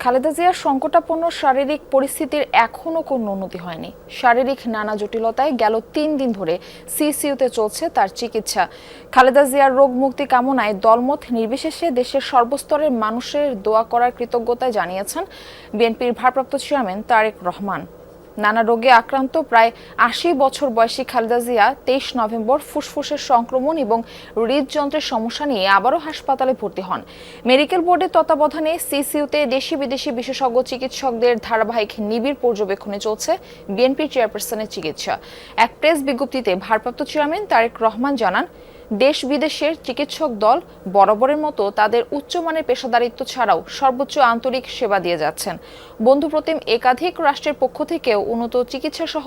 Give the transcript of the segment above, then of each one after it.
খালেদা জিয়ার সংকটাপন্ন শারীরিক পরিস্থিতির এখনো কোনো উন্নতি হয়নি। শারীরিক নানা জটিলতায় গেল ৩ দিন ধরে সিসিইউতে চলছে তার চিকিৎসা। খালেদা জিয়ার রোগ মুক্তি কামনায় দলমত নির্বিশেষে দেশের সর্বস্তরের মানুষের দোয়া করার কৃতজ্ঞতা জানিয়েছেন বিএনপির ভারপ্রাপ্ত চেয়ারম্যান তারেক রহমান। নানা রোগে আক্রান্ত প্রায় ৮০ বছর বয়সী খালেদা জিয়া ২৩ নভেম্বর ফুসফুসের সংক্রমণ এবং হৃদযন্ত্রের সমস্যা নিয়ে আবারও হাসপাতালে ভর্তি হন। মেডিকেল বোর্ডের তত্ত্বাবধানে সিসিইউতে দেশি বিদেশি বিশেষজ্ঞ চিকিৎসকদের ধারাবাহিক নিবিড় পর্যবেক্ষণে চলছে বিএনপির চেয়ারপারসনের চিকিৎসা। এক প্রেস বিজ্ঞপ্তিতে ভারপ্রাপ্ত চেয়ারম্যান তারেক রহমান জানান, দেশ বিদেশের চিকিৎসক দল বরাবরের মতো তাদের উচ্চমানের পেশাদারিত্ব ছাড়াও সর্বোচ্চ আন্তরিক সেবা দিয়ে যাচ্ছেন। বন্ধুপ্রতিম একাধিক রাষ্ট্রের পক্ষ থেকেও উন্নত চিকিৎসা সহ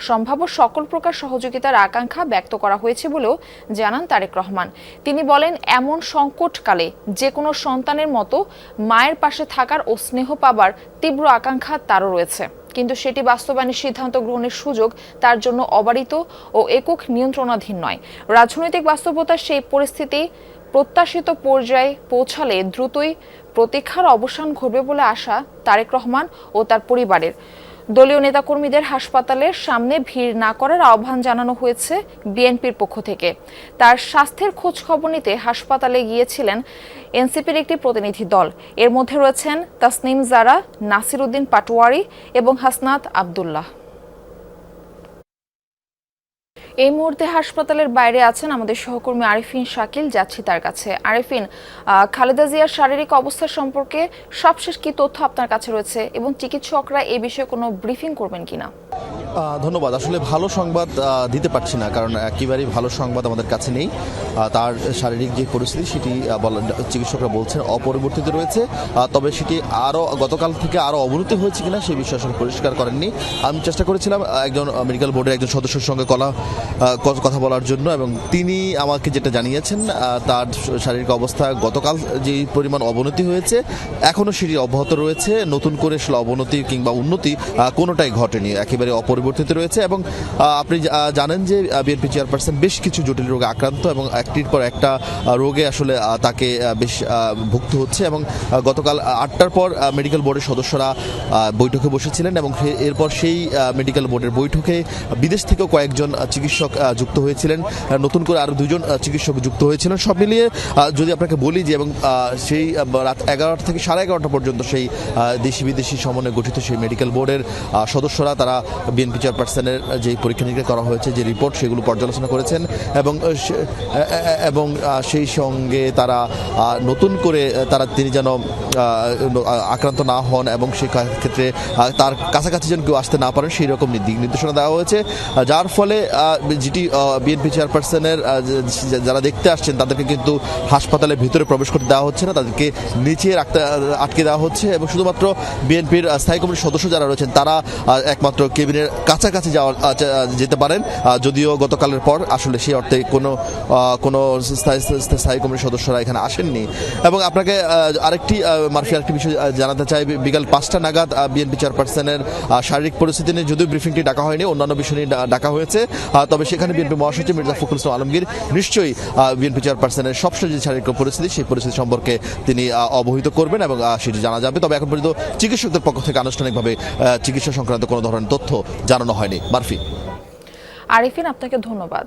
সম্ভাব্য সকল প্রকার সহযোগিতার আকাঙ্ক্ষা ব্যক্ত করা হয়েছে বলেও জানান তারেক রহমান। তিনি বলেন, এমন সংকটকালে যে কোনো সন্তানের মতো মায়ের পাশে থাকার ও স্নেহ পাবার তীব্র আকাঙ্ক্ষা তারও রয়েছে, কিন্তু সেটি বাস্তবায়নের সিদ্ধান্ত গ্রহণের সুযোগ তার জন্য অবারিত ও একক নিয়ন্ত্রণাধীন নয়। রাজনৈতিক বাস্তবতার সেই পরিস্থিতি প্রত্যাশিত পর্যায়ে পৌঁছালে দ্রুতই প্রতীক্ষার অবসান ঘটবে বলে আশা তারেক রহমান ও তার পরিবারের। দলীয় নেতাকর্মীদের হাসপাতালের সামনে ভিড় না করার আহ্বান জানানো হয়েছে বিএনপির পক্ষ থেকে। তার স্বাস্থ্যের খোঁজ খবর নিতে হাসপাতালে গিয়েছিলেন এনসিপির একটি প্রতিনিধি দল। এর মধ্যে রয়েছেন তাসনিম জারা, নাসির উদ্দিন পাটোয়ারি এবং হাসনাত আবদুল্লাহ। এই মুহূর্তে হাসপাতালের বাইরে আছেন আমাদের সহকর্মী আরিফিন শাকিল, যাচ্ছি তার কাছে। আরিফিন, খালেদা জিয়ার শারীরিক অবস্থা সম্পর্কে সবশেষ কি তথ্য আপনার কাছে রয়েছে এবং চিকিৎসকরা এই বিষয়ে কোনো ব্রিফিং করবেন কিনা? ধন্যবাদ। আসলে ভালো সংবাদ দিতে পারছি না, কারণ একেবারেই ভালো সংবাদ আমাদের কাছে নেই। তার শারীরিক যে পরিস্থিতি সেটি চিকিৎসকরা বলছেন অপরিবর্তিত রয়েছে, তবে সেটি আরও গতকাল থেকে আরও অবনতি হয়েছে কিনা সেই বিষয়ে আসলে পরিষ্কার করেননি। আমি চেষ্টা করেছিলাম একজন মেডিকেল বোর্ডের একজন সদস্যের সঙ্গে কথা বলার জন্য, এবং তিনি আমাকে যেটা জানিয়েছেন তার শারীরিক অবস্থা গতকাল যে পরিমাণ অবনতি হয়েছে এখনও সেটি অব্যাহত রয়েছে। নতুন করে আসলে অবনতি কিংবা উন্নতি কোনোটাই ঘটেনি, একেবারে অপরিবর্তিত রয়েছে। এবং আপনি জানেন যে বিএনপি চেয়ারপারসন বেশ কিছু জটিল রোগে আক্রান্ত এবং একটির পর একটা রোগে আসলে তাকে বেশ ভুগতে হচ্ছে। এবং গতকাল ৮টার পর মেডিকেল বোর্ডের সদস্যরা বৈঠকে বসেছিলেন এবং এরপর সেই মেডিকেল বোর্ডের বৈঠকে বিদেশ থেকেও কয়েকজন চিকিৎসক যুক্ত হয়েছিলেন, নতুন করে আরও 2জন চিকিৎসক যুক্ত হয়েছিলেন। সব মিলিয়ে যদি আপনাকে বলি যে এবং সেই রাত 11টা থেকে 11:30 পর্যন্ত সেই দেশি বিদেশি সমন্বয়ে গঠিত সেই মেডিকেল বোর্ডের সদস্যরা তারা বিএনপি চেয়ারপারসনের যে পরীক্ষা নিরীক্ষা করা হয়েছে, যে রিপোর্ট, সেগুলো পর্যালোচনা করেছেন এবং সেই সঙ্গে তারা নতুন করে তিনি যেন আক্রান্ত না হন এবং সেই ক্ষেত্রে তার কাছাকাছি যেন কেউ আসতে না পারেন সেই রকম দিক নির্দেশনা দেওয়া হয়েছে, যার ফলে যেটি বিএনপি চেয়ারপারসনের যারা দেখতে আসছেন তাদেরকে কিন্তু হাসপাতালের ভিতরে প্রবেশ করতে দেওয়া হচ্ছে না, তাদেরকে নিচে আটকে দেওয়া হচ্ছে এবং শুধুমাত্র বিএনপির স্থায়ী কমিটির সদস্য যারা রয়েছেন তারা একমাত্র কেবিনের কাছাকাছি যেতে পারেন, যদিও গতকালের পর আসলে সেই অর্থে কোনো স্থায়ী কমিটির সদস্যরা এখানে আসেননি। এবং আপনাকে আরেকটি বিষয় জানাতে চাই, বিকাল 5টা নাগাদ বিএনপি চেয়ারপারসনের শারীরিক পরিস্থিতি নিয়ে যদিও ব্রিফিংটি ডাকা হয়নি, অন্যান্য বিষয় নিয়ে ডাকা হয়েছে, তবে সেখানে বিএনপি মহাসচিব মির্জা ফখরুল ইসলাম আলমগীর নিশ্চয়ই বিএনপি চেয়ারপারসনের সবশেষ যে শারীরিক পরিস্থিতি সেই পরিস্থিতি সম্পর্কে তিনি অবহিত করবেন এবং সেটি জানা যাবে। তবে এখন পর্যন্ত চিকিৎসকদের পক্ষ থেকে আনুষ্ঠানিকভাবে চিকিৎসা সংক্রান্ত কোনো ধরনের তথ্য জানানো হয়নি। মারফি। আরিফিন, আপনাকে ধন্যবাদ।